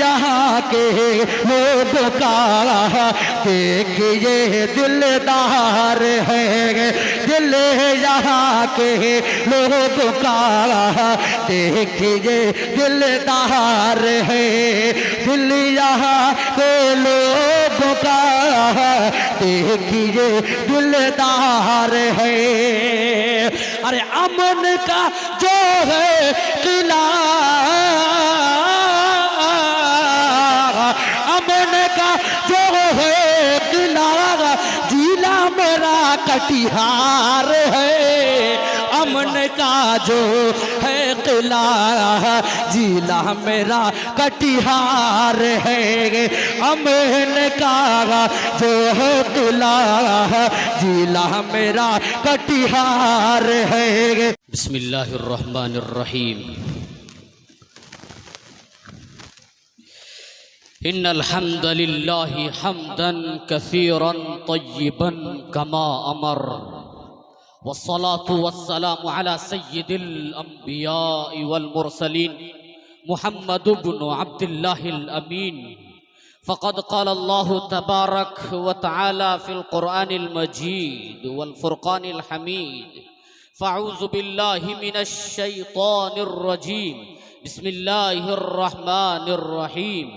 यहाँ के लोगों का देखिए दिलदार है, दिल यहाँ के लोगों का देखिए दिलदार है, दिल यहाँ के लोगों का देखिए दिलदार है। अरे अमन का जो है किला, अमन का जो है किला, जिला मेरा कटिहार है। अमन का जो है किला, जिला मेरा कटिहार है। अमन का जो है किला, जिला मेरा कटिहार है। बिस्मिल्लाहिर्रहमानिर्रहीम। इन्नल हम्दलिल्लाहि हम्दन कसीरन तय्यिबन कमा अमर, वस्सलातु वस्सलामु अला सय्यिदिल अंबियाइ वल मुरसलीन मुहम्मद इब्न अब्दुल्लाहिल अमीन। फ़क़द क़ाल अल्लाहु तबारक व तआला फ़िल क़ुरआनिल मजीद वल फ़ुरक़ानिल हमीद। फ़अऊज़ु बिल्लाहि मिनश शैतानिर रजीम। बिस्मिल्लाहिर रहमानिर रहीम।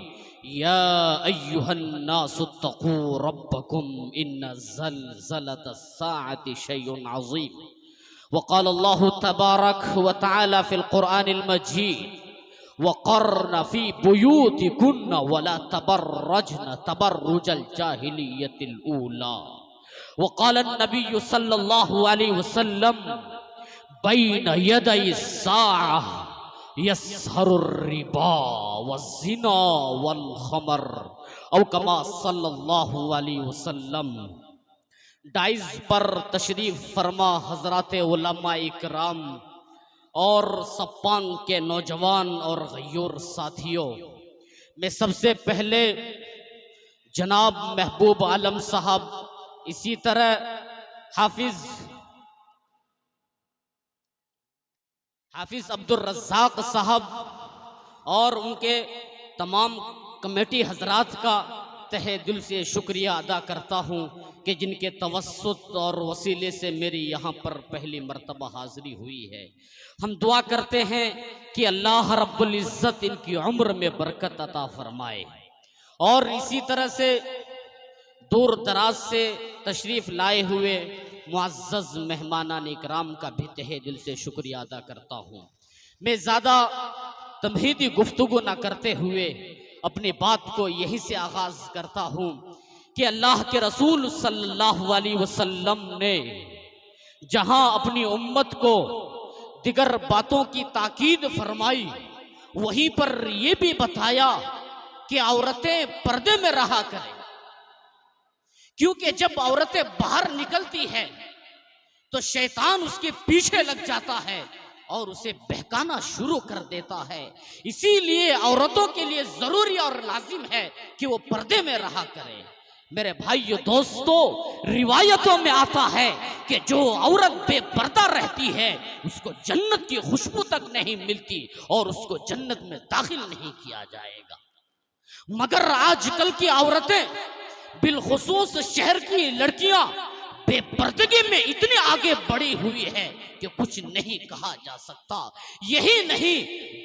या अय्युहन्नासुत्तक़ू रब्बकुम इन्न ज़ल्ज़लतस्साअति शैउन अज़ीम। वक़ाल अल्लाहु तबारक व तआला फ़िल क़ुरआनिल मजीद वक़र्न फ़ी बुयूतिकुन्न वला तबर्रजन तबर्रुजल जाहिलियतिल ऊला। वक़ाल अन्नबिय्यु सल्लल्लाहु अलैहि वसल्लम बैन यदै स्साअ यस्हरुर रिबा वज़्ज़िना वल ख़मर औ कमा सल्लल्लाहु अलैहि वसल्लम। डाइज पर तशरीफ फरमा हजरात उलमा इकराम और सप्पांग के नौजवान और गयूर साथियों, मैं सबसे पहले जनाब महबूब आलम साहब, इसी तरह हाफिज अब्दुल रज़्ज़ाक साहब और उनके तमाम कमेटी हजरात का तहे दिल से शुक्रिया अदा करता हूँ कि जिनके तवस्सुत और वसीले से मेरी यहाँ पर पहली मर्तबा हाज़िरी हुई है। हम दुआ करते हैं कि अल्लाह रब्बुल इज़्ज़त इनकी उम्र में बरकत अता फरमाए और इसी तरह से दूर दराज से तशरीफ़ लाए हुए मुअज़्ज़ज़ मेहमानान इकराम का भी तहे दिल से शुक्रिया अदा करता हूँ। मैं ज़्यादा तमहीदी गुफ्तगू न करते हुए अपनी बात को यहीं से आगाज़ करता हूँ कि अल्लाह के रसूल सल्लल्लाहु अलैहि वसल्लम ने जहाँ अपनी उम्मत को दिगर बातों की ताकीद फरमाई, वहीं पर यह भी बताया कि औरतें पर्दे में रहा करें, क्योंकि जब औरतें बाहर निकलती हैं तो शैतान उसके पीछे लग जाता है और उसे बहकाना शुरू कर देता है। इसीलिए औरतों के लिए जरूरी और लाजिम है कि वो पर्दे में रहा करें। मेरे भाइयों दोस्तों, रिवायतों में आता है कि जो औरत बेपर्दा रहती है उसको जन्नत की खुशबू तक नहीं मिलती और उसको जन्नत में दाखिल नहीं किया जाएगा। मगर आजकल की औरतें, बिलखुसूस शहर की लड़कियां, बेपर्दगी में इतनी आगे बढ़ी हुई है कि कुछ नहीं कहा जा सकता। यही नहीं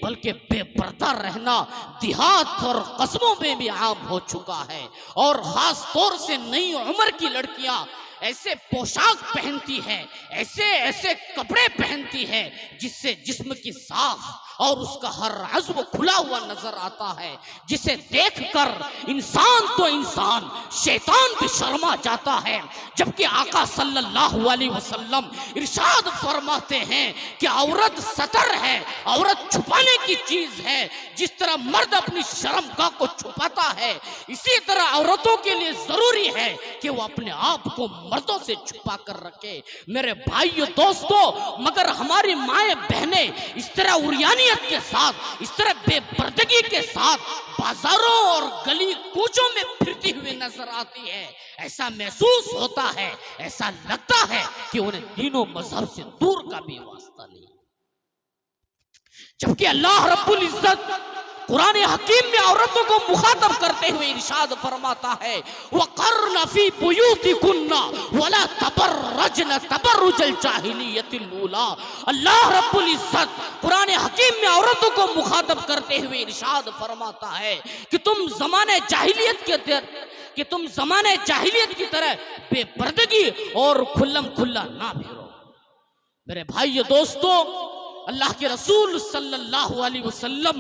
बल्कि बेपर्दा रहना देहात और कस्बों में भी आम हो चुका है और खास तौर से नई उम्र की लड़कियां ऐसे पोशाक पहनती है, ऐसे ऐसे कपड़े पहनती है जिससे जिस्म की साख और उसका हर अज़्व खुला हुआ नजर आता है, जिसे देखकर इंसान तो इंसान, शैतान भी शर्मा जाता है। जबकि आका सल्लल्लाहु अलैहि वसल्लम इरशाद फरमाते हैं कि औरत सतर है, औरत छुपाने की चीज है। जिस तरह मर्द अपनी शर्मगाह को छुपाता है, इसी तरह औरतों के लिए जरूरी है कि वो अपने आप को मर्दों से छुपा कर रखे। मेरे भाइयों दोस्तों, मगर हमारी माएं बहनें इस तरह उरियानियत के साथ, इस तरह बेपर्दगी के साथ बाजारों और गली कूचों में फिरती हुई नजर आती है। ऐसा महसूस होता है, ऐसा लगता है कि उन्हें तीनों मजहब से दूर का भी वास्ता नहीं। जबकि अल्लाह रब्बुल इज्जत कुरान हकीम में औरतों को मुखातब करते हुए इरशाद फरमाता है, वक़र्न फी बुयूतिकुन्ना वला तबर्रजन तबर्रुजल जाहिलियतिल ऊला। अल्लाह रब्बुल इज्जत कुरान हकीम में औरतों को मुखातब करते हुए इरशाद फरमाता है कि तुम ज़माने जाहिलियत की तरह बेपर्दगी और खुल्लम खुल्ला ना फिरो। मेरे भाइयों दोस्तों, अल्लाह के रसूल सल्लल्लाहु अलैहि वसल्लम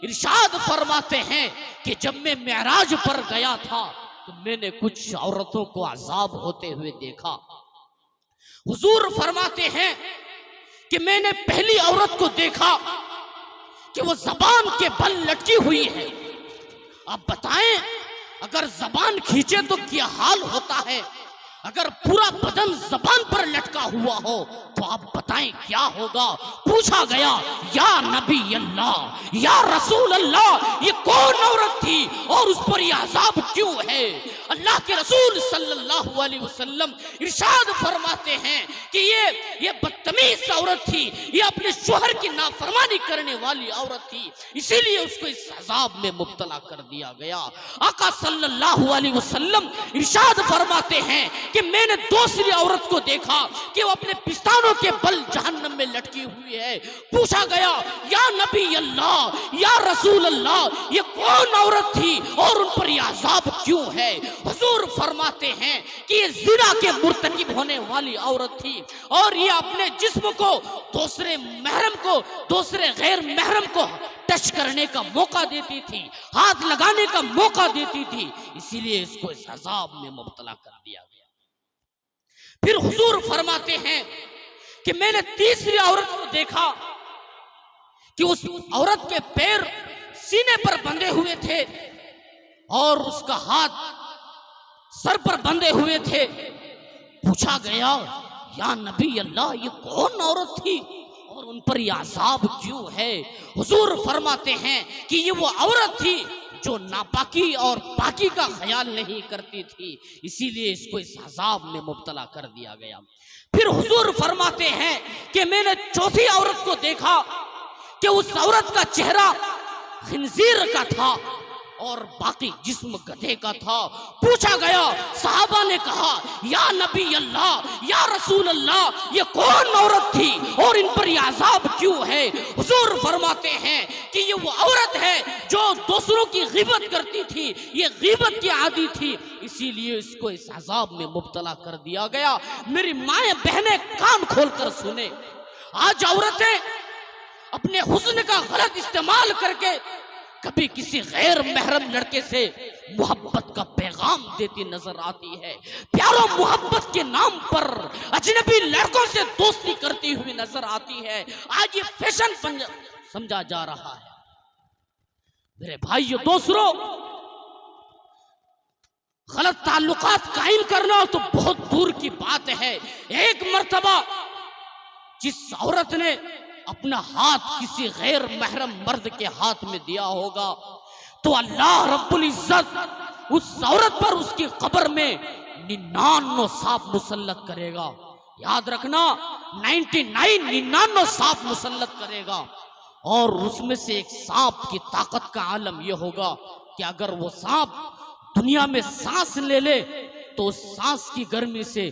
इरशाद फरमाते हैं कि जब मैं मेराज पर गया था तो मैंने कुछ औरतों को अजाब होते हुए देखा। हुजूर फरमाते हैं कि मैंने पहली औरत को देखा कि वो जबान के बल लटकी हुई है। आप बताएं, अगर जबान खींचे तो क्या हाल होता है? अगर पूरा बदन जबान पर लटका हुआ हो तो आप बताएं क्या होगा? पूछा गया, या नबी अल्लाह, या रसूल अल्लाह, ये कौन औरत थी और उस पर यह अजाब क्यों है? अल्लाह के रसूल सल्लल्लाहु अलैहि वसल्लम इरशाद फरमाते हैं कि ये बदतमीज औरत थी, ये अपने शोहर की नाफरमानी करने वाली औरत थी, इसीलिए उसको इस अजाब में मुब्तला कर दिया गया। आका सल्लल्लाहु अलैहि वसल्लम इरशाद फरमाते हैं कि मैंने दूसरी औरत को देखा कि वो अपने पिस्तानों के बल जहन्नम में लटकी हुई है। पूछा गया, या नबी अल्लाह, या रसूल अल्लाह, ये कौन औरत थी और उन पर यह अजाब क्यों है? हुजूर फरमाते हैं कि ये जिना के मुर्तकिब होने वाली औरत थी और ये अपने जिस्म को दूसरे महरम को, दूसरे गैर महरम को टच करने का मौका देती थी, हाथ लगाने का मौका देती थी, इसीलिए इसको इस अजाब में मुब्तला कर दिया गया। फिर हुजूर फरमाते हैं कि मैंने तीसरी औरत को देखा कि उस औरत के पैर सीने पर बंधे हुए थे और उसका हाथ सर पर बंधे हुए थे। पूछा गया, या नबी अल्लाह, ये कौन औरत थी और उन पर यह अजाब क्यों है? हुजूर फरमाते हैं कि ये वो औरत थी जो नापाकी और पाकी का ख्याल नहीं करती थी, इसीलिए इसको इस अजाब में मुब्तला कर दिया गया। फिर हुजूर फरमाते हैं कि मैंने चौथी औरत को देखा कि उस औरत का चेहरा खिंजीर का था और बाकी जिस्म गधे का था। पूछा गया, सहाबा ने कहा, या नबी अल्लाह, या रसूल अल्लाह, ये कौन औरत थी और इन पर यह अजाब क्यों है? हुजूर फरमाते हैं कि ये वो औरत है जो दूसरों की गिबत करती थी, ये गिबत की आदी थी, इसीलिए इसको इस अजाब में मुब्तला कर दिया गया। मेरी माएं बहनें कान खोलकर सुने, आज औरतें अपने हुस्न का गलत इस्तेमाल करके कभी किसी गैर महरम लड़के से मोहब्बत का पैगाम देती नजर आती है, प्यारो मोहब्बत के नाम पर अजनबी लड़कों से दोस्ती करती हुई नजर आती है। आज ये फैशन समझा जा रहा है। मेरे भाइयों दोस्तों, गलत ताल्लुकात कायम करना तो बहुत दूर की बात है। एक मर्तबा जिस औरत ने अपना हाथ किसी गैर महरम मर्द के हाथ में दिया होगा तो अल्लाह रब्बुल इज्जत उस औरत पर उसकी कब्र में 99 सांप मुसल्लत करेगा। याद रखना, 99 सांप मुसल्लत करेगा और उसमें से एक सांप की ताकत का आलम यह होगा कि अगर वो सांप दुनिया में सांस ले ले तो उस सांस की गर्मी से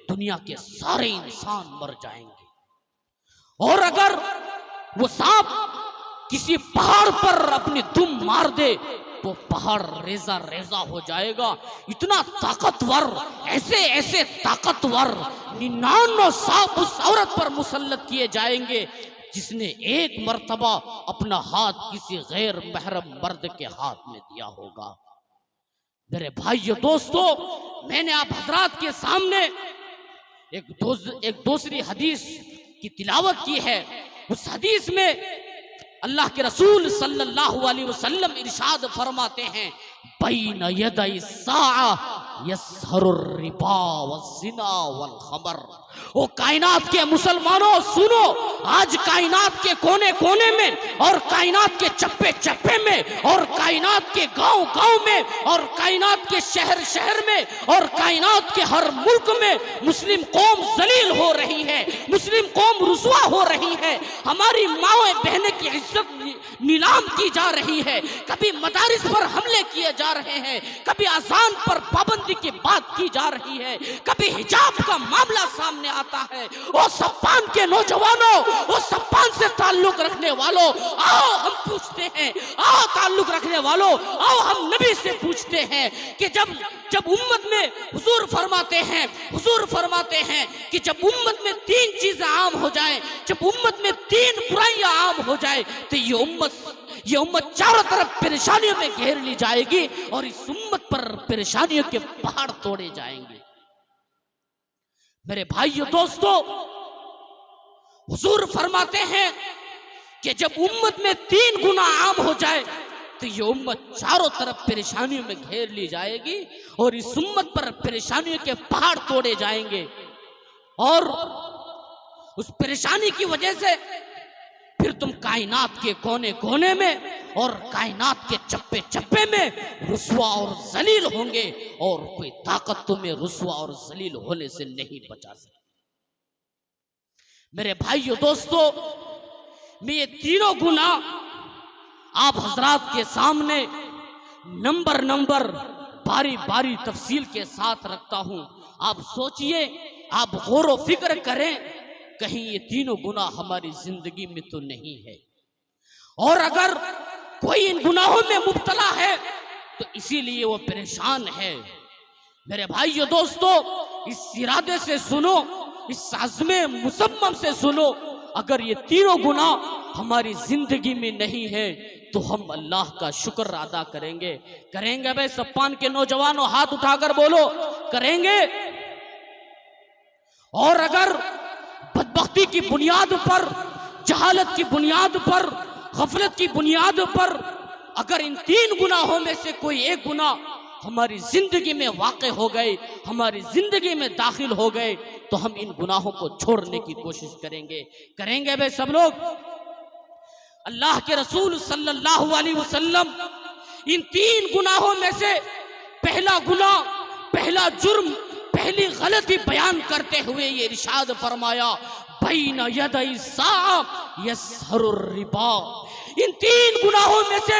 दुनिया के सारे इंसान मर जाएंगे, और अगर वो सांप किसी पहाड़ पर अपनी दुम मार दे तो पहाड़ रेजा रेजा हो जाएगा। इतना ताकतवर, ऐसे ऐसे ताकतवर 99 सांप उस औरत पर मुसल्लत किए जाएंगे जिसने एक मर्तबा अपना हाथ किसी गैर महरम मर्द के हाथ में दिया होगा। मेरे भाइयों दोस्तों, मैंने आप हजरात के सामने एक दूसरी हदीस की तिलावत की है। उस हदीस में अल्लाह के रसूल सल्लल्लाहु अलैहि वसल्लम इरशाद फरमाते हैं, बैन यदै साअ यसहरुर रिबा वज़िना वल खमर। वो कायनात के मुसलमानों सुनो, आज कायनात के कोने कोने में और कायनात के चप्पे चप्पे में और कायनात के गांव गांव में और कायनात के शहर शहर में और कायनात के हर मुल्क में मुस्लिम कौम जलील हो रही है, मुस्लिम कौम रुसवा हो रही है। हमारी माओ बहनें की इज्जत नीलाम की जा रही है। कभी मदारिस पर हमले किए जा रहे हैं, कभी अजान पर पाबंदी की बात की जा रही है, कभी हिजाब का मामला सामने आता है। वो सप्पान के नौजवानों, वो सप्पान से ताल्लुक रखने वालों, आओ हम पूछते हैं, आओ ताल्लुक रखने वालों, आओ हम नबी से पूछते हैं कि जब उम्मत में हुजूर फरमाते हैं कि जब उम्मत में 3 चीजें आम हो जाए, जब उम्मत में 3 बुराइयां आम हो जाए तो ये उम्मत चारों तरफ परेशानियों में घेर ली जाएगी और इस उम्मत पर परेशानियों के पहाड़ तोड़े जाएंगे। मेरे भाइयों दोस्तों, हुजूर फरमाते हैं कि जब उम्मत में 3 गुना आम हो जाए तो ये उम्मत चारों तरफ परेशानियों में घेर ली जाएगी और इस उम्मत पर परेशानियों के पहाड़ तोड़े जाएंगे और उस परेशानी की वजह से फिर तुम कायनात के कोने कोने में और कायनात के चप्पे चप्पे में रुसवा और जलील होंगे और कोई ताकत तुम्हें रुसवा और जलील होने से नहीं बचा सकती। मेरे भाइयों दोस्तों, मैं ये 3 गुना आप हजरात के सामने नंबर बारी बारी तफसील के साथ रखता हूं। आप सोचिए, आप गौर व फिक्र करें, कहीं ये 3 गुनाह हमारी जिंदगी में तो नहीं है। और अगर कोई इन गुनाहों में मुब्तला है तो इसीलिए वो परेशान है। मेरे भाइयों दोस्तों, इस इरादे से सुनो, इस आज़्मे मुसम्मम से सुनो, अगर ये 3 गुनाह हमारी जिंदगी में नहीं है तो हम अल्लाह का शुक्र अदा करेंगे। भाई सप्पान के नौजवानों, हाथ उठाकर बोलो, करेंगे। और अगर बदबख्ती की बुनियाद पर, जहालत की बुनियाद पर, गफलत की बुनियाद पर अगर इन 3 गुनाहों में से कोई एक गुनाह हमारी जिंदगी में वाक़े हो गए, हमारी जिंदगी में दाखिल हो गए, तो हम इन गुनाहों को छोड़ने की कोशिश करेंगे भाई सब लोग। अल्लाह के रसूल सल्लल्लाहु अलैहि वसल्लम इन 3 गुनाहों में से पहला गुनाह, पहला जुर्म, पहली गलती बयान करते हुए ये इरशाद फरमाया, बैना यदै साअ यसहरुर रिबा। इन 3 गुनाहों में से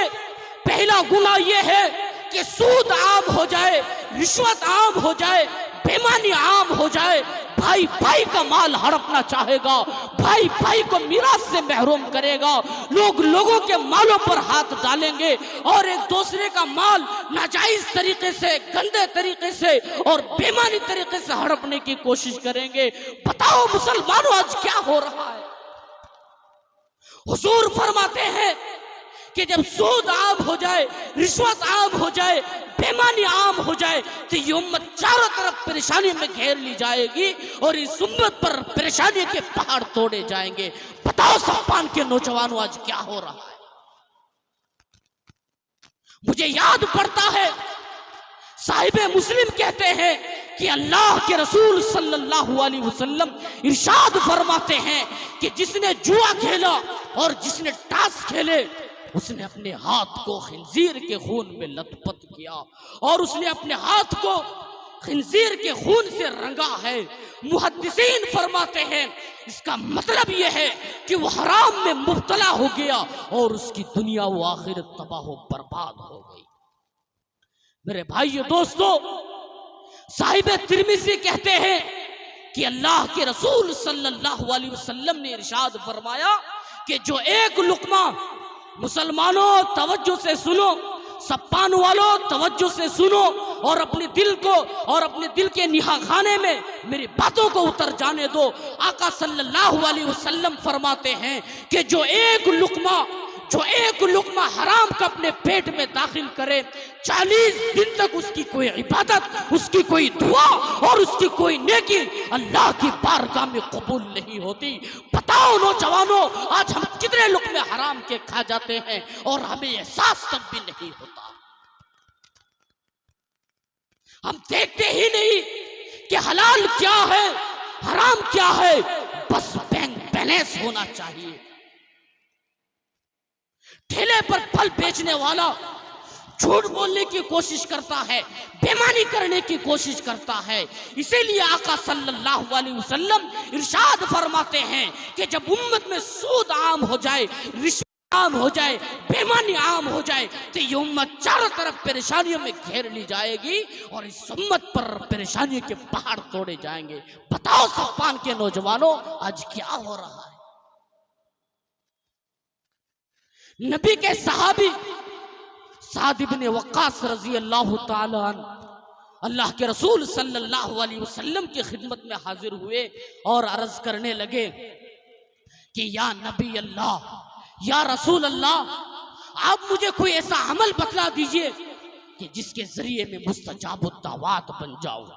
पहला गुनाह ये है कि सूद आम हो जाए, रिश्वत आम हो जाए, बेईमानी आम हो जाए, भाई भाई का माल हड़पना चाहेगा, भाई भाई को मिरास से महरूम करेगा, लोग लोगों के मालों पर हाथ डालेंगे और एक दूसरे का माल नाजायज तरीके से, गंदे तरीके से और बेईमानी तरीके से हड़पने की कोशिश करेंगे। बताओ मुसलमानों, आज क्या हो रहा है? हुजूर फरमाते हैं कि जब सूद आम हो जाए, रिश्वत आम हो जाए, बेईमानी आम हो जाए तो ये उम्मत चारों तरफ परेशानी में घेर ली जाएगी और इस उम्मत पर परेशानी के पहाड़ तोड़े जाएंगे। बताओ सप्पान के नौजवानों, आज क्या हो रहा है? मुझे याद पड़ता है, साहिबे मुस्लिम कहते हैं कि अल्लाह के रसूल सल्लल्लाहु अलैहि वसल्लम इरशाद फरमाते हैं कि जिसने जुआ खेला और जिसने टास खेले उसने अपने हाथ को खिंजीर के खून में लथपथ किया और उसने अपने हाथ को खिंजीर के खून से रंगा है। मुहद्दिसीन फरमाते हैं इसका मतलब यह है कि वो हराम में मुब्तला हो गया और उसकी दुनिया व आखिरत तबाह बर्बाद हो गई। मेरे भाइयों दोस्तों, साहिब तिरमिज़ी कहते हैं कि अल्लाह के रसूल सल्लल्लाहु अलैहि वसल्लम ने इरशाद फरमाया कि जो एक लुक़मा, मुसलमानों तवज्जो से सुनो, सप्पान वालों तवज्जो से सुनो और अपने दिल को और अपने दिल के निहा खाने में मेरी बातों को उतर जाने दो। आका सल्लल्लाहु अलैहि वसल्लम फरमाते हैं कि जो एक लुक़मा हराम का अपने पेट में दाखिल करे, 40 दिन तक उसकी कोई इबादत, उसकी कोई दुआ और उसकी कोई नेकी अल्लाह की बारगाह में कबूल नहीं होती। बताओ नौजवानों, आज हम कितने लुक़मे हराम के खा जाते हैं और हमें एहसास तक भी नहीं होता। हम देखते ही नहीं कि हलाल क्या है, हराम क्या है, बस बैंक बैलेंस होना चाहिए। ठेले पर फल बेचने वाला झूठ बोलने की कोशिश करता है, बेईमानी करने की कोशिश करता है। इसीलिए आका सल्लल्लाहु अलैहि वसल्लम इरशाद फरमाते हैं कि जब उम्मत में सूद आम हो जाए, रिश्वत आम हो जाए, बेईमानी आम हो जाए, तो ये उम्मत चारों तरफ परेशानियों में घेर ली जाएगी और इस उम्मत पर परेशानियों के पहाड़ तोड़े जाएंगे। बताओ सफ़ान के नौजवानों, आज क्या हो रहा है? नबी के सहाबी साद इब्ने वक्कास रजी अल्लाह ताला अन्हु अल्लाह के रसूल सल्लल्लाहु अलैहि वसल्लम की खिदमत में हाजिर हुए और अर्ज करने लगे कि या नबी अल्लाह, या रसूल अल्लाह, आप मुझे कोई ऐसा अमल बतला दीजिए कि जिसके जरिए में मुस्तजाबुद दावात बन जाऊं।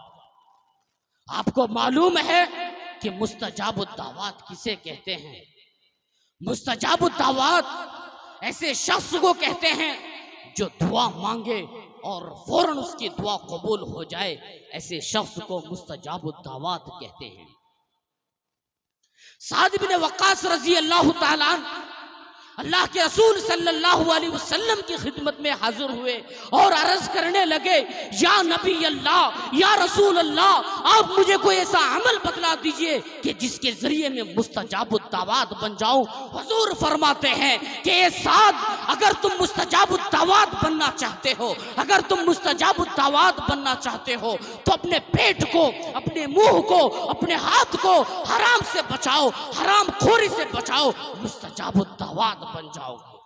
आपको मालूम है कि मुस्तजाबुद दावात किसे कहते हैं? मुस्तजाबुद दावात ऐसे शख्स को कहते हैं जो दुआ मांगे और फौरन उसकी दुआ कबूल हो जाए, ऐसे शख्स को मुस्तजाबुद दावात कहते हैं। साद इब्ने वक्कास रजी अल्लाह ताला अन्हु अल्लाह के रसूल सल्लल्लाहु अलैहि वसल्लम की खिदमत में हाजिर हुए और अर्ज करने लगे, या नबी अल्लाह, या रसूल अल्लाह, आप मुझे कोई ऐसा अमल बतला दीजिए कि जिसके जरिए में मुस्तजाबुद दावात बन जाऊं। हुजूर फरमाते हैं कि ए साद, अगर तुम मुस्तजाबुद दावात बनना चाहते हो, अगर तुम मुस्तजाबुद दावात बनना चाहते हो, तो अपने पेट को, अपने मुंह को, अपने हाथ को हराम से बचाओ, हराम खोरी से बचाओ, मुस्तजाबुद दावात बन जाओगे।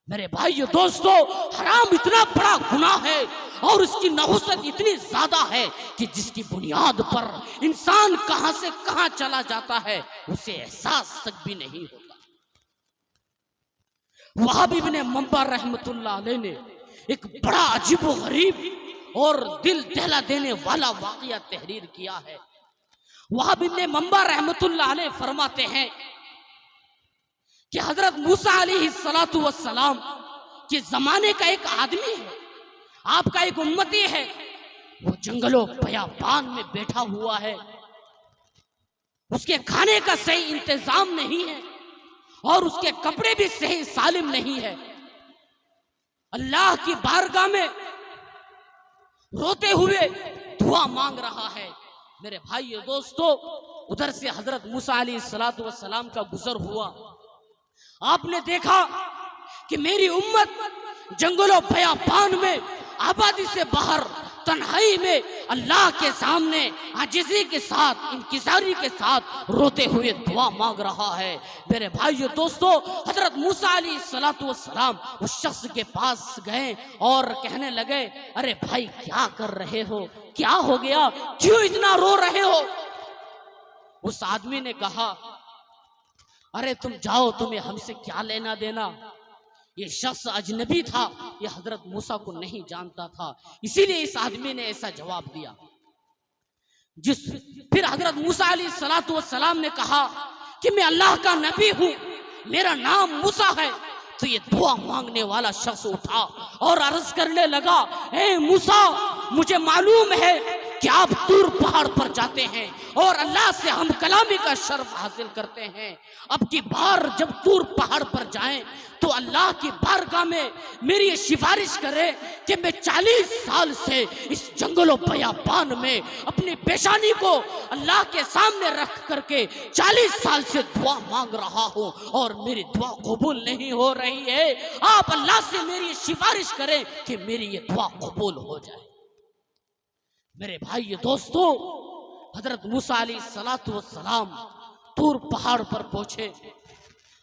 मेरे भाइयों दोस्तों, हराम इतना बड़ा गुनाह है और उसकी नहुसत इतनी ज्यादा है कि जिसकी बुनियाद पर इंसान कहां से कहां चला जाता है उसे एहसास तक भी नहीं होता। वहाब इब्ने मंबर रहमतुल्लाह अलैह ने एक बड़ा अजीब व गरीब और दिल दहला देने वाला वाकया तहरीर किया है। वहाब इब्ने मंबर रहमतुल्लाह अलैह फरमाते हैं कि हजरत मूसा अलैहिस्सलातु वस्सलाम के जमाने का एक आदमी है, आपका एक उम्मती है, वो जंगलों बयाबान में बैठा हुआ है, उसके खाने का सही इंतजाम नहीं है और उसके कपड़े भी सही सालिम नहीं है। अल्लाह की बारगाह में रोते हुए दुआ मांग रहा है। मेरे भाइयों दोस्तों, उधर से हजरत मूसा अलैहिस्सलातु वस्सलाम का गुजर हुआ। आपने देखा कि मेरी उम्मत जंगलों बयाबान में, आबादी से बाहर, तन्हाई में अल्लाह के सामने आजिज़ी के साथ, इंकिसारी के साथ रोते हुए दुआ मांग रहा है। मेरे भाइयों दोस्तों, हजरत मूसा अलैहिस्सलातु वस्सलाम उस शख्स के पास गए और कहने लगे, अरे भाई क्या कर रहे हो, क्या हो गया, क्यों इतना रो रहे हो? उस आदमी ने कहा, अरे तुम जाओ, तुम्हें हमसे क्या लेना देना। ये शख्स अजनबी था, ये हजरत मूसा को नहीं जानता था, इसीलिए इस आदमी ने ऐसा जवाब दिया। फिर हजरत मूसा अलैहिस्सलातु वस्सलाम ने कहा कि मैं अल्लाह का नबी हूं, मेरा नाम मूसा है। तो ये दुआ मांगने वाला शख्स उठा और अर्ज करने लगा, ए मूसा, मुझे मालूम है कि आप तूर पहाड़ पर जाते हैं और अल्लाह से हम कलामी का शर्फ हासिल करते हैं। अब की बार जब तूर पहाड़ पर जाएं तो अल्लाह की बारगाह में मेरी ये सिफारिश करे कि मैं 40 साल से इस जंगलों बयाबान में अपनी पेशानी को अल्लाह के सामने रख करके 40 साल से दुआ मांग रहा हूँ और मेरी दुआ कबूल नहीं हो रही है। आप अल्लाह से मेरी सिफारिश करें कि मेरी ये दुआ कबूल हो जाए। मेरे भाई दोस्तों, हजरत मूसा अलैहिस्सलातु वस्सलाम तूर पहाड़ पर पहुंचे,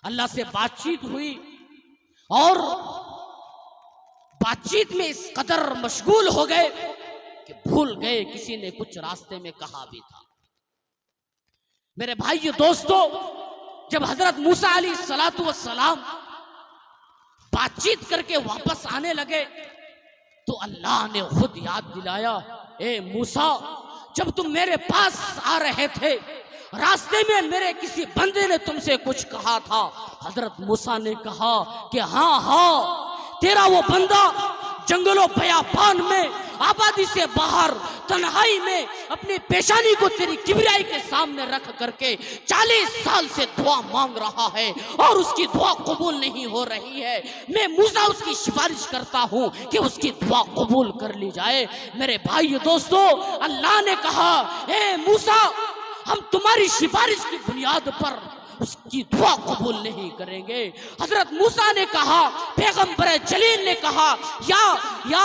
अल्लाह से बातचीत हुई और बातचीत में इस कदर मशगूल हो गए कि भूल गए किसी ने कुछ रास्ते में कहा भी था। मेरे भाई दोस्तों, जब हजरत मूसा अलैहिस्सलातु वस्सलाम बातचीत करके वापस आने लगे तो अल्लाह ने खुद याद दिलाया, ए मूसा, जब तुम मेरे पास आ रहे थे रास्ते में मेरे किसी बंदे ने तुमसे कुछ कहा था। हजरत मूसा ने कहा कि हाँ हाँ, तेरा वो बंदा जंगलों बयाबान में आबादी से बाहर तन्हाई में अपनी पेशानी को तेरी किबरियाई के सामने रख करके 40 साल से दुआ मांग रहा है और उसकी दुआ कबूल नहीं हो रही है। मैं मूसा उसकी सिफारिश करता हूं कि उसकी दुआ कबूल कर ली जाए। मेरे भाई दोस्तों, अल्लाह ने कहा, ए मूसा, हम तुम्हारी सिफारिश की बुनियाद पर उसकी दुआ कबूल नहीं करेंगे। हजरत मूसा ने कहा, पैगंबर जलील ने कहा, या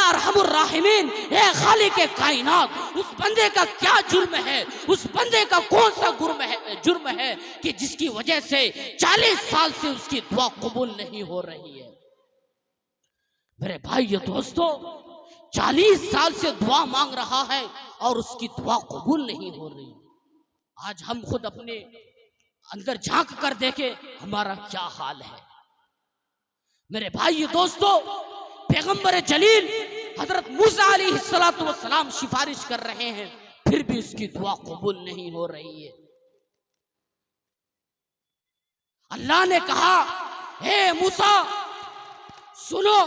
अरहमुर राहिमीन, ए खालिक कायनात, उस बंदे का क्या जुर्म है, उस बंदे का कौन सा जुर्म है कि जिसकी वजह से 40 साल से उसकी दुआ कबूल नहीं हो रही है। मेरे भाई दोस्तों, 40 साल से दुआ मांग रहा है और उसकी दुआ कबूल नहीं हो रही। आज हम खुद अपने अंदर झांक कर देखे हमारा क्या हाल है। मेरे भाई दोस्तों, पैगंबर जलील हजरत मूसा अलैहिस्सलातु वस्सलाम सिफारिश कर रहे हैं, फिर भी उसकी दुआ कबूल नहीं हो रही है। अल्लाह ने कहा, हे मूसा सुनो,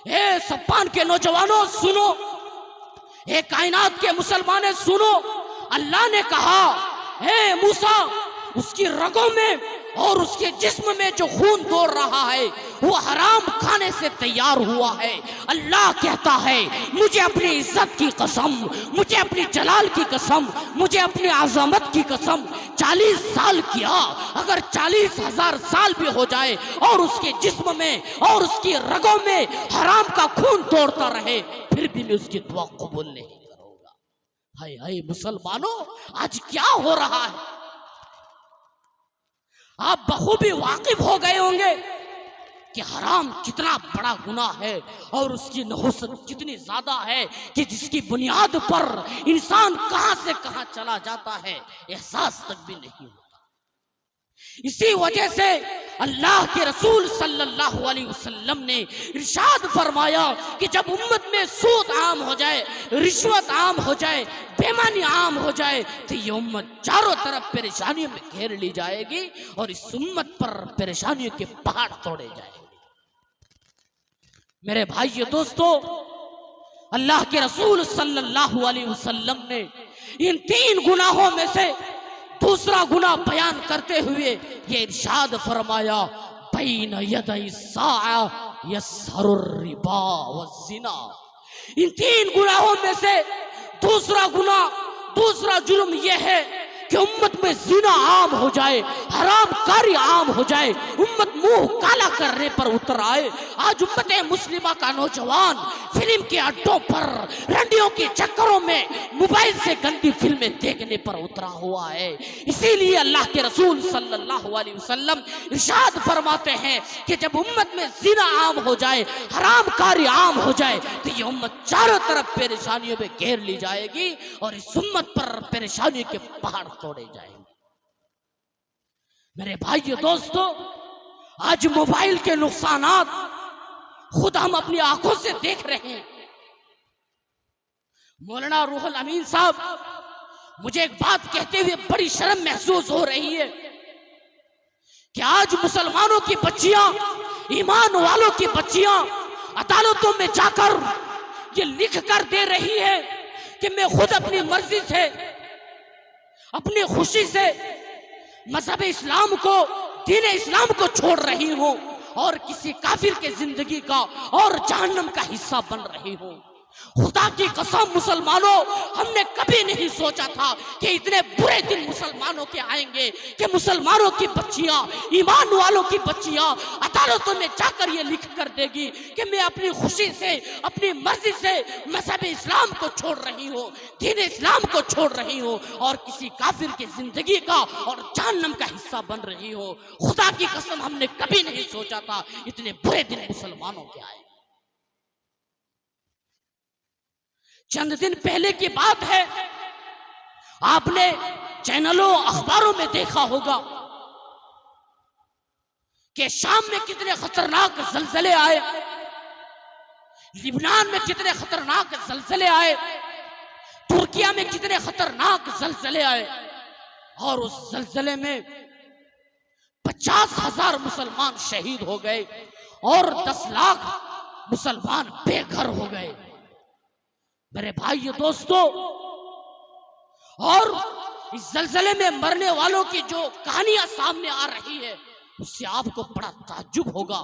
हे सप्पान के नौजवानों सुनो, हे कायनात के मुसलमाने सुनो। अल्लाह ने कहा, हे मूसा, उसकी रगों में और उसके जिस्म में जो खून दौड़ रहा है वो हराम खाने से तैयार हुआ है। अल्लाह कहता है, मुझे अपनी इज्जत की कसम, मुझे अपनी जलाल की कसम, मुझे अपनी आज़मत की कसम, 40 साल किया, अगर 40,000 साल भी हो जाए और उसके जिस्म में और उसकी रगों में हराम का खून दौड़ता रहे, फिर भी मैं उसकी दुआ कबूल नहीं करूंगा। हाय हाय मुसलमानों, आज क्या हो रहा है? आप बखूबी वाकिफ हो गए होंगे कि हराम कितना बड़ा गुनाह है और उसकी नहुसत कितनी ज्यादा है कि जिसकी बुनियाद पर इंसान कहां से कहां चला जाता है एहसास तक भी नहीं होता। इसी वजह से अल्लाह के रसूल सल्लल्लाहु अलैहि वसल्लम ने इरशाद फरमाया कि जब उम्मत में सूद आम हो जाए, रिश्वत आम हो जाए, बेईमानी आम हो जाए, तो ये उम्मत चारों तरफ परेशानियों में घेर ली जाएगी और इस उम्मत पर परेशानियों के पहाड़ तोड़े जाएंगे। मेरे भाइयों दोस्तों, अल्लाह के रसूल सल्लल्लाहु अलैहि वसल्लम ने इन 3 गुनाहों में से दूसरा गुनाह बयान करते हुए ये इरशाद फरमाया, बैन यदै साआ यसरुर रिबा वज़िना। इन 3 गुनाहों में से दूसरा जुर्म यह है कि उम्मत में जिना आम हो जाए, हराम कारी आम हो जाए, उम्मत मुंह काला करने पर उतर आए। आज उम्मत मुस्लिमा का नौजवान फिल्म के अड्डों पर, रंडियों के चक्करों में मोबाइल से गंदी फिल्में देखने पर उतरा हुआ है। इसीलिए अल्लाह के रसूल सल्लल्लाहु अलैहि वसल्लम इरशाद फरमाते हैं कि जब उम्मत में जिना आम हो जाए, हराम कारी आम हो जाए, तो ये उम्मत चारों तरफ परेशानियों में घेर ली जाएगी और इस उम्मत पर परेशानियों के पहाड़ तोड़े जाएंगे। मेरे भाइयों दोस्तों, आज मोबाइल के नुकसानात खुद हम अपनी आंखों से देख रहे हैं। मौलाना रूहुल अमीन साहब, मुझे एक बात कहते हुए बड़ी शर्म महसूस हो रही है कि आज मुसलमानों की बच्चियां, ईमान वालों की बच्चियां अदालतों में जाकर ये लिख कर दे रही है कि मैं खुद अपनी मर्जी से, अपनी खुशी से मजहब इस्लाम को, दीन इस्लाम को छोड़ रही हूं और किसी काफिर के जिंदगी का और जहन्नम का हिस्सा बन रही हूं। खुदा की कसम मुसलमानों, हमने कभी नहीं सोचा था कि इतने बुरे दिन मुसलमानों के आएंगे कि मुसलमानों की बच्चियां, ईमान वालों की बच्चियां अदालतों में जाकर ये लिख कर देगी कि मैं अपनी खुशी से, अपनी मर्जी से मजहब इस्लाम को छोड़ रही हूँ, दीन इस्लाम को छोड़ रही हूँ और किसी काफिर की जिंदगी का और जहन्नम का हिस्सा बन रही हूँ। खुदा की कसम हमने कभी नहीं सोचा था इतने बुरे दिन मुसलमानों के आए। चंद दिन पहले की बात है, आपने चैनलों, अखबारों में देखा होगा कि शाम में कितने खतरनाक जलजले आए, लिबनान में कितने खतरनाक जलजले आए, तुर्किया में कितने खतरनाक जलजले आए और उस जलजले में 50,000 मुसलमान शहीद हो गए और 10 लाख मुसलमान बेघर हो गए। मेरे भाई दोस्तों, और इस जलजले में मरने वालों की जो कहानियां सामने आ रही है, उससे आपको बड़ा ताज्जुब होगा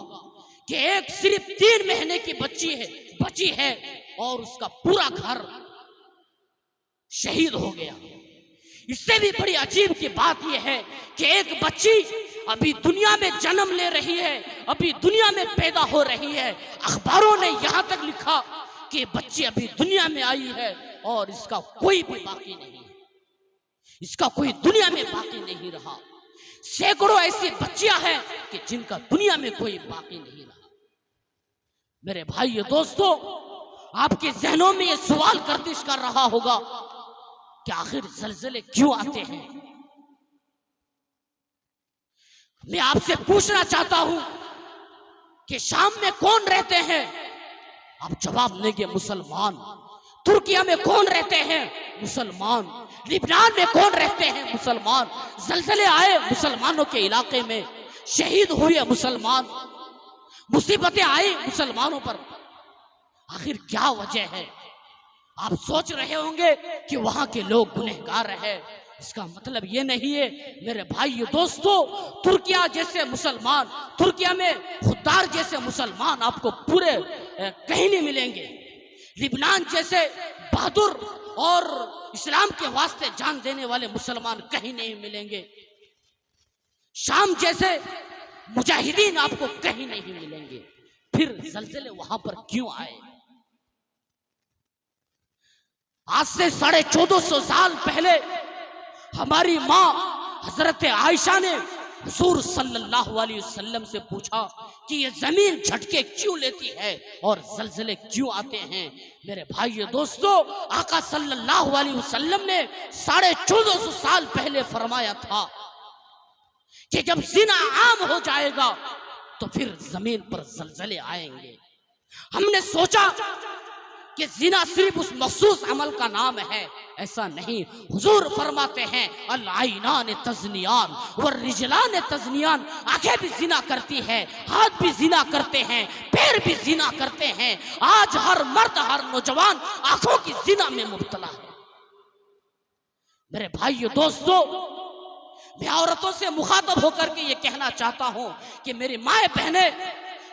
कि एक सिर्फ 3 महीने की बच्ची है और उसका पूरा घर शहीद हो गया। इससे भी बड़ी अजीब की बात यह है कि एक बच्ची अभी दुनिया में जन्म ले रही है, अभी दुनिया में पैदा हो रही है। अखबारों ने यहां तक लिखा कि बच्ची अभी दुनिया में आई है और इसका कोई भी बाकी नहीं है, इसका कोई दुनिया में बाकी नहीं रहा। सैकड़ों ऐसी बच्चियां हैं कि जिनका दुनिया में कोई बाकी नहीं रहा। मेरे भाई दोस्तों, आपके जहनों में यह सवाल गर्दिश कर रहा होगा कि आखिर जलजले क्यों आते हैं। मैं आपसे पूछना चाहता हूं कि शाम में कौन रहते हैं? आप जवाब देंगे मुसलमान। तुर्किया में कौन रहते हैं? मुसलमान। लिबनान में कौन रहते हैं? मुसलमान। जलजले आए मुसलमानों के इलाके में, शहीद हुए मुसलमान, मुसीबतें आई मुसलमानों पर। आखिर क्या वजह है? आप सोच रहे होंगे कि वहां के लोग गुनहगार हैं। इसका मतलब ये नहीं है मेरे भाई दोस्तों। तुर्किया जैसे मुसलमान, तुर्किया में खुदार जैसे मुसलमान आपको पूरे कहीं नहीं मिलेंगे। लिबनान जैसे बहादुर और इस्लाम के वास्ते जान देने वाले मुसलमान कहीं नहीं मिलेंगे। शाम जैसे मुजाहिदीन आपको कहीं नहीं मिलेंगे। फिर जलजले वहां पर क्यों आए? आज से 1450 साल पहले हमारी माँ हजरत आयशा ने हुजूर सल्लल्लाहु अलैहि वसल्लम से पूछा कि ये जमीन झटके क्यों लेती है और जलजले क्यों आते हैं। मेरे भाई दोस्तों, आका सल्लल्लाहु अलैहि वसल्लम ने 1450 साल पहले फरमाया था कि जब जिना आम हो जाएगा तो फिर जमीन पर जलजले आएंगे। हमने सोचा कि जिना सिर्फ उस मखसूस अमल का नाम है, ऐसा नहीं। हुजूर फरमाते हैं अल आइनान तज़नियान व रिजलान तज़नियान, आंखें भी जिना करती है, हाथ भी जिना करते हैं, पैर भी जिना करते हैं। आज हर मर्द, हर नौजवान आंखों की जिना में मुब्तला है। मेरे भाइयों दोस्तों, मैं औरतों से मुखातब होकर के ये कहना चाहता हूं कि मेरी माए बहने,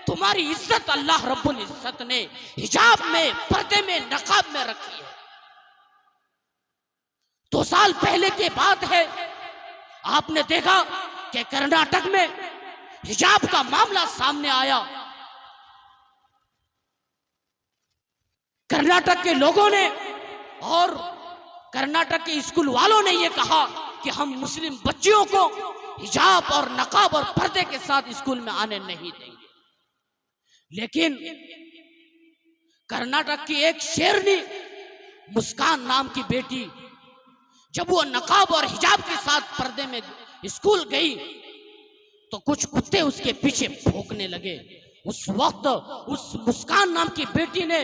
तुम्हारी इज्जत अल्लाह रब्बुल इज्जत ने हिजाब में, पर्दे में, नकाब में रखी है। 2 साल पहले की बात है, आपने देखा कि कर्नाटक में हिजाब का मामला सामने आया। कर्नाटक के लोगों ने और कर्नाटक के स्कूल वालों ने यह कहा कि हम मुस्लिम बच्चियों को हिजाब और नकाब और पर्दे के साथ स्कूल में आने नहीं देंगे। लेकिन कर्नाटक की एक शेरनी मुस्कान नाम की बेटी, जब वो नकाब और हिजाब के साथ पर्दे में स्कूल गई तो कुछ कुत्ते उसके पीछे भौंकने लगे। उस वक्त उस मुस्कान नाम की बेटी ने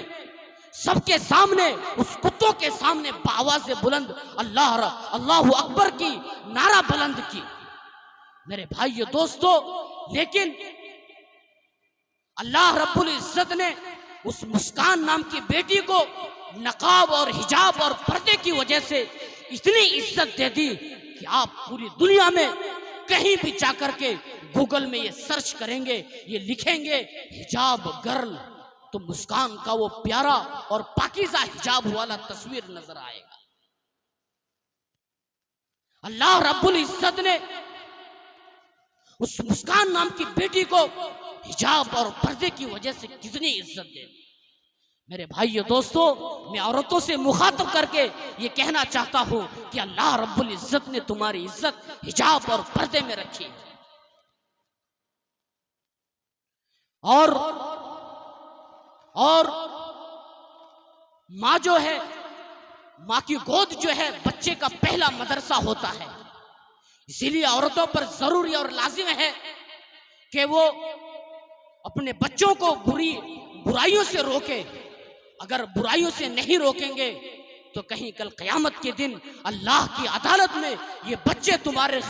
सबके सामने, उस कुत्तों के सामने आवाज़ बुलंद अल्लाहु अकबर की नारा बुलंद की। मेरे भाइयों दोस्तों, लेकिन अल्लाह रब्बुल इज्जत ने उस मुस्कान नाम की बेटी को नकाब और हिजाब और पर्दे की वजह से इतनी इज्जत दे दी कि आप पूरी दुनिया में कहीं भी जाकर के गूगल में ये सर्च करेंगे, ये लिखेंगे हिजाब गर्ल, तो मुस्कान का वो प्यारा और पाकीज़ा हिजाब वाला तस्वीर नजर आएगा। अल्लाह रब्बुल इज्जत ने उस मुस्कान नाम की बेटी को हिजाब और पर्दे की वजह से कितनी इज्जत दे। मेरे भाइयों दोस्तों, मैं औरतों से मुखातब करके ये कहना चाहता हूं कि अल्लाह रब्बुल इज्जत ने तुम्हारी इज्जत हिजाब और पर्दे में रखी। और माँ जो है, माँ की गोद जो है बच्चे का पहला मदरसा होता है। इसीलिए औरतों पर जरूरी और लाजिम है कि वो अपने बच्चों को बुराइयों से रोके। अगर बुराइयों से नहीं रोकेंगे तो कहीं कल क़यामत के दिन अल्लाह की अदालत में ये बच्चे तुम्हारे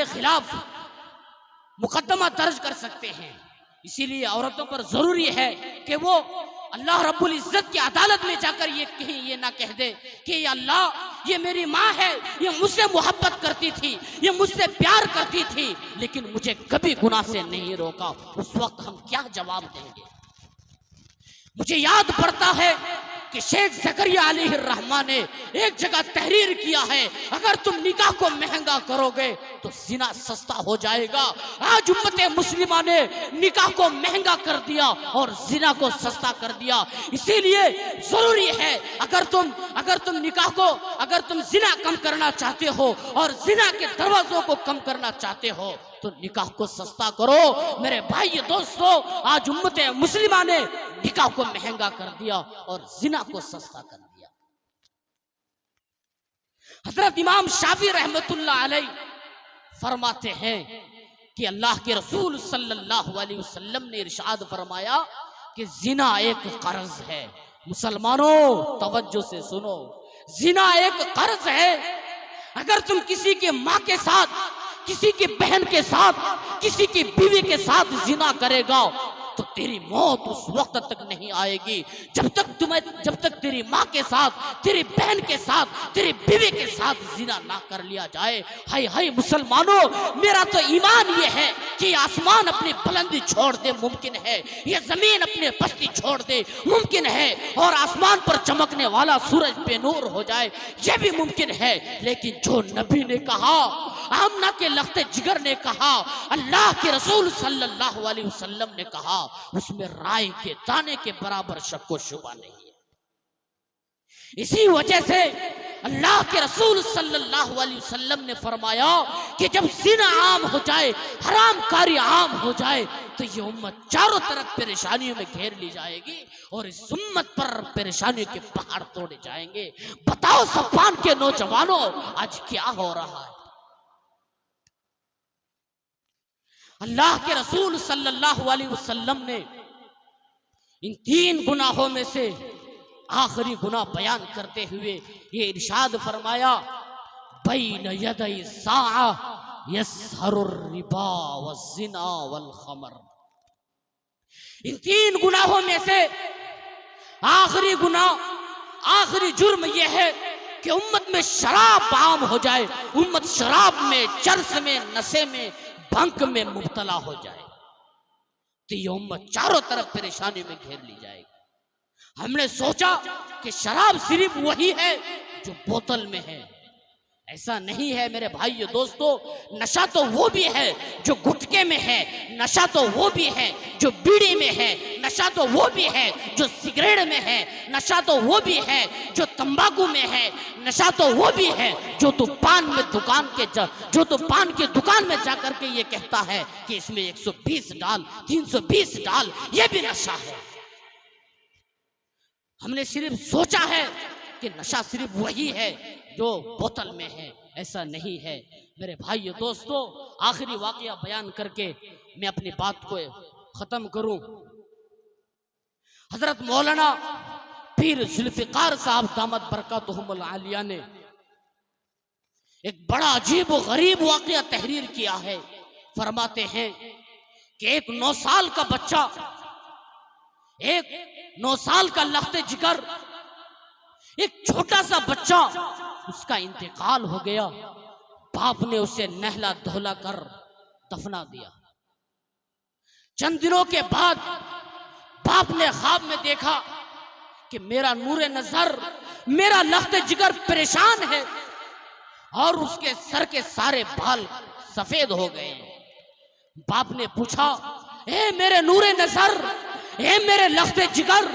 खिलाफ मुकदमा दर्ज कर सकते हैं। इसीलिए औरतों पर जरूरी है कि वो अल्लाह रब्बुल इज्जत की अदालत में जाकर ये कहीं ये ना कह दे कि अल्लाह ये मेरी माँ है, ये मुझसे मोहब्बत करती थी, ये मुझसे प्यार करती थी, लेकिन मुझे कभी गुनाह से नहीं रोका। उस वक्त हम क्या जवाब देंगे? मुझे याद पड़ता है कि शेख ज़करिया अलैहिर्रहमान ने एक जगह तहरीर किया है, अगर तुम निकाह को महंगा करोगे तो जिना सस्ता हो जाएगा। आज उम्मत मुस्लिमा ने निकाह को महंगा कर दिया और जिना को सस्ता कर दिया। इसीलिए जरूरी है अगर तुम निकाह को, अगर तुम जिना कम करना चाहते हो और जिना के दरवाजों को कम करना चाहते हो तो निकाह को सस्ता करो। मेरे भाई दोस्तों, आज उम्मत मुस्लिमा ने निकाह को महंगा कर दिया और जिना को सस्ता कर दिया। हजरत इमाम शाफी रहमतुल्लाह अलैह फरमाते हैं कि अल्लाह के रसूल सल्लल्लाहु अलैहि वसल्लम ने इरशाद फरमाया कि जिना एक कर्ज है। मुसलमानों तवज्जो से सुनो, जिना एक कर्ज है। अगर तुम किसी के माँ के साथ, किसी की बहन के साथ, किसी की बीवी के साथ जिना करेगा तो तेरी मौत उस वक्त तक नहीं आएगी जब तक तेरी माँ के साथ, तेरी बहन के साथ, तेरी बीवी के साथ जिना ना कर लिया जाए। हाय हाय मुसलमानों, मेरा तो ईमान ये है कि आसमान अपनी बुलंदी छोड़ दे मुमकिन है, ये जमीन अपने पस्ती छोड़ दे मुमकिन है, और आसमान पर चमकने वाला सूरज बेनूर हो जाए ये भी मुमकिन है। लेकिन जो नबी ने कहा, आमना के लख्ते जिगर ने कहा, अल्लाह के रसूल सल्लल्लाहु अलैहि वसल्लम ने कहा, उसमें राय के दाने के बराबर शक व शुबा नहीं है। इसी वजह से अल्लाह के रसूल सल्लल्लाहु अलैहि वसल्लम ने फरमाया कि जब जिना आम हो जाए, हरामकारी आम हो जाए तो ये उम्मत चारों तरफ परेशानियों में घेर ली जाएगी और इस उम्मत पर परेशानियों के पहाड़ तोड़े जाएंगे। बताओ सफान के नौजवानों, आज क्या हो रहा है? अल्लाह के रसूल सल्लल्लाहु अलैहि वसल्लम ने इन 3 गुनाहों में से आखिरी गुनाह बयान करते हुए ये इरशाद फरमाया, बैन यदै साआ यसहरुर रिबा वज़िना वल खमर। इन 3 गुनाहों में से आखिरी गुनाह, आखिरी जुर्म यह है कि उम्मत में शराब आम हो जाए, उम्मत शराब में, चर्स में, नशे में, भंग में मुब्तला हो जाए तो ये उम्मत चारों तरफ परेशानी में घेर ली जाएगी। हमने सोचा कि शराब सिर्फ वही है जो बोतल में है, ऐसा नहीं है मेरे भाइयों दोस्तों। नशा तो वो भी है जो गुटके में है, नशा तो वो भी है जो बीड़ी में है, नशा तो वो भी है जो सिगरेट में है, नशा तो वो भी है जो तंबाकू में है, नशा तो वो भी है जो तो पान की दुकान में जाकर के ये कहता है कि इसमें 120 डाल, 320 डाल, ये भी नशा है। हमने सिर्फ सोचा है कि नशा सिर्फ वही है जो बोतल में है, ऐसा नहीं है मेरे भाइयों दोस्तों। आखिरी वाकया बयान करके मैं अपनी बात को खत्म करूं। हजरत मौलाना पीर जुल्फिकार साहब दामत बरकातुहुमुल आलिया ने एक बड़ा अजीब व गरीब वाकया तहरीर किया है। फरमाते हैं कि एक 9 साल का बच्चा, एक 9 साल का लख्ते जिगर, एक छोटा सा बच्चा, उसका इंतकाल हो गया। बाप ने उसे नहला धोला कर दफना दिया। चंद दिनों के बाद बाप ने ख्वाब में देखा कि मेरा नूरे नजर, मेरा लख्ते जिगर परेशान है और उसके सर के सारे बाल सफेद हो गए। बाप ने पूछा, ए मेरे नूरे नजर, ए मेरे लख्ते जिगर,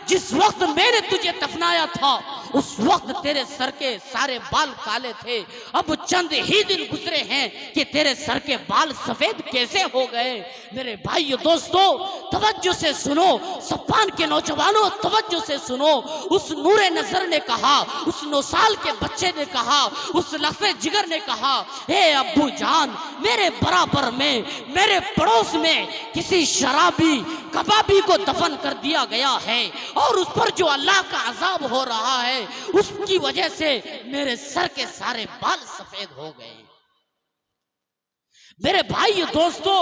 जिस वक्त मैंने तुझे दफनाया था उस वक्त तेरे सर के सारे बाल काले थे, अब चंद ही दिन गुजरे हैं कि तेरे सर के बाल सफेद कैसे हो गए? मेरे भाइयों दोस्तों तवज्जो से सुनो, सफान के नौजवानों तवज्जो से सुनो। उस नूरे नजर ने कहा, उस 9 साल के बच्चे ने कहा, उस लफ्ज़े जिगर ने कहा, हे अब्बू जान, मेरे बराबर में, मेरे पड़ोस में किसी शराबी कबाबी को दफन कर दिया गया है और उस पर जो अल्लाह का अजाब हो रहा है उसकी वजह से मेरे सर के सारे बाल सफेद हो गए। मेरे भाई दोस्तों,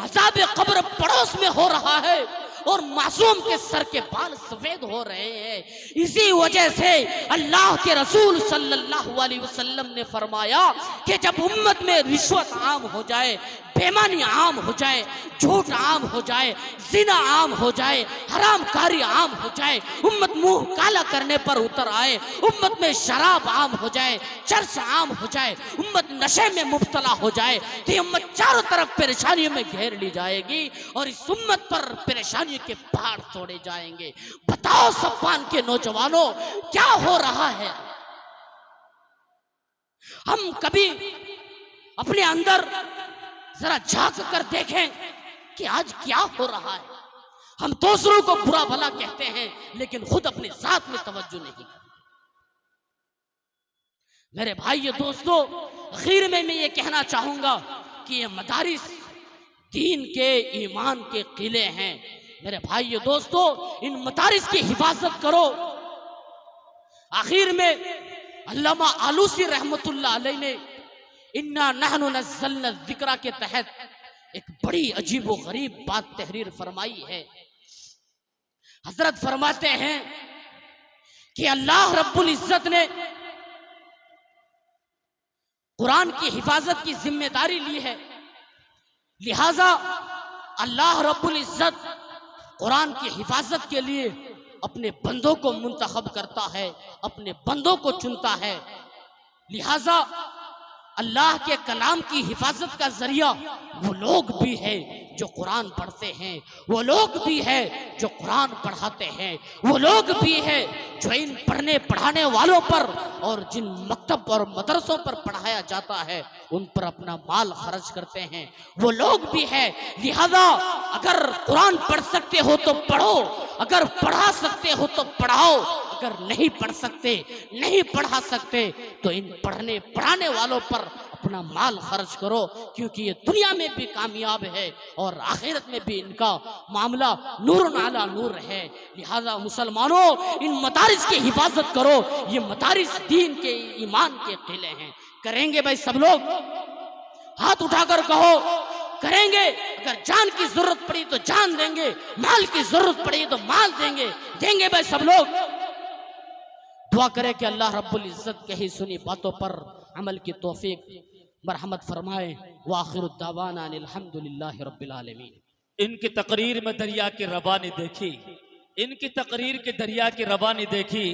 अज़ाब कब्र पड़ोस में हो रहा है और मासूम के सर के बाल सफेद हो रहे हैं। इसी वजह से अल्लाह के रसूल सल्लल्लाहु अलैहि वसल्लम ने फरमाया कि जब उम्मत में रिश्वत आम हो जाए, बेईमानी आम हो जाए, झूठ आम हो जाए, जिना आम हो जाए, हरामकारी आम हो जाए, उम्मत मुंह काला करने पर उतर आए, उम्मत में शराब आम हो जाए, चर्च आम हो जाए, उम्मत नशे में मुब्तला हो जाए, तो ये उम्मत चारों तरफ परेशानियों में घेर ली जाएगी और इस उम्मत पर परेशानियों के पहाड़ तोड़े जाएंगे। बताओ सफ़ान के नौजवानों, क्या हो रहा है? हम कभी अपने अंदर जरा झांक कर देखें कि आज क्या हो रहा है। हम दूसरों को बुरा भला कहते हैं लेकिन खुद अपने साथ में तवज्जो नहीं करते। मेरे भाई दोस्तों, आखिर में मैं ये कहना चाहूंगा कि ये मदारिस दीन के, ईमान के किले हैं। मेरे भाई दोस्तों, इन मदारिस की हिफाजत करो। आखिर में अल्लामा आलूसी रहमतुल्लाह अलैह ने इन्ना नहनु नज़्ज़लना ज़िक्रा के तहत एक बड़ी अजीब व गरीब बात तहरीर फरमाई है। हजरत फरमाते हैं कि अल्लाह रब्बुल इज्जत ने कुरान की हिफाजत की जिम्मेदारी ली है, लिहाजा अल्लाह रब्बुल इज्जत कुरान की हिफाजत के लिए अपने बंदों को मुंतखब करता है, अपने बंदों को चुनता है। लिहाजा अल्लाह के कलाम की हिफाजत का जरिया वो लोग भी है जो कुरान पढ़ते हैं, वो लोग भी है जो कुरान पढ़ाते हैं, वो लोग भी है जो इन पढ़ने पढ़ाने वालों पर और जिन मकतब और मदरसों पर पढ़ाया जाता है उन पर अपना माल खर्च करते हैं, वो लोग भी है। लिहाजा अगर कुरान पढ़ सकते हो तो पढ़ो, अगर पढ़ा सकते हो तो पढ़ाओ, अगर नहीं पढ़ सकते, नहीं पढ़ा सकते तो इन पढ़ने पढ़ाने वालों पर अपना माल खर्च करो, क्योंकि ये दुनिया में भी कामयाब है और आखिरत में भी इनका मामला नूर नाला नूर है। लिहाजा मुसलमानों, इन मदारिस की हिफाजत करो। ये मदारिस दीन के, ईमान के किले हैं। करेंगे भाई सब लोग? हाथ उठाकर कहो करेंगे। अगर जान की जरूरत पड़ी तो जान देंगे, माल की जरूरत पड़ी तो माल देंगे। देंगे भाई सब लोग? दुआ करें कि अल्लाह रब्बुल इज्जत के ही सुनी बातों पर अमल की तौफीक मरहमत फरमाए। वाखिरु दावाना अल्हम्दुलिल्लाहि रब्बिल आलमीन। इनकी तकरीर में दरिया की रवानी देखी, इनकी तकरीर के दरिया की रवानी देखी,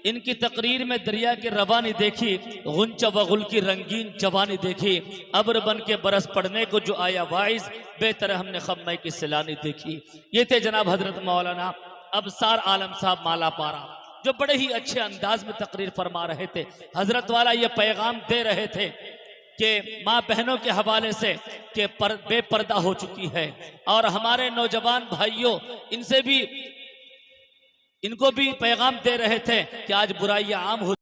इनकी तकरीर में दरिया की रवानी देखी, गुंचा व गुल की रंगीन जवानी देखी, अब्र बन के बरस पड़ने को जो आया वाइज, बेहतर हमने खम्मे की सैलानी देखी। ये थे जनाब हजरत मौलाना अबसार आलम साहब माला पारा, जो बड़े ही अच्छे अंदाज में तकरीर फरमा रहे थे। हजरत वाला ये पैगाम दे रहे थे कि माँ बहनों के हवाले से कि बेपर्दा हो चुकी है, और हमारे नौजवान भाइयों इनको भी पैगाम दे रहे थे कि आज बुराइयां आम हो